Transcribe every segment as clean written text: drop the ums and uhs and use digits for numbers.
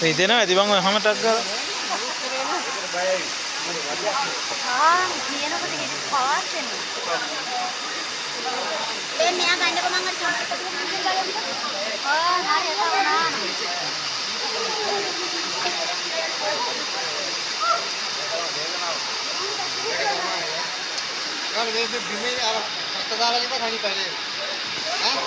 ඉතින් නේද බං ඔය හැම ටක් ගාලා. කියනකොට හිත පාස් වෙනවා. දැන් මෙයා ගන්නකො මම අර සම්පූර්ණ බලන්න. यार वे बीमे यार अस्पताल के पास खानी पहले हां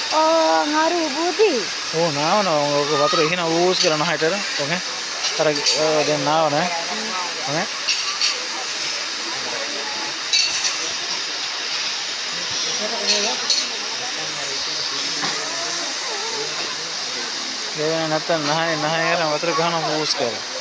Oh, ngaruh budi. ඕ නාවනවා ඔක වතුර එහෙන ඌස් කරන හැටර ඔකේ අර දැන් නාවනේ ඔකේ ඒ නැත්තම් නහය නහය කරන වතුර ගහන ඌස් කරන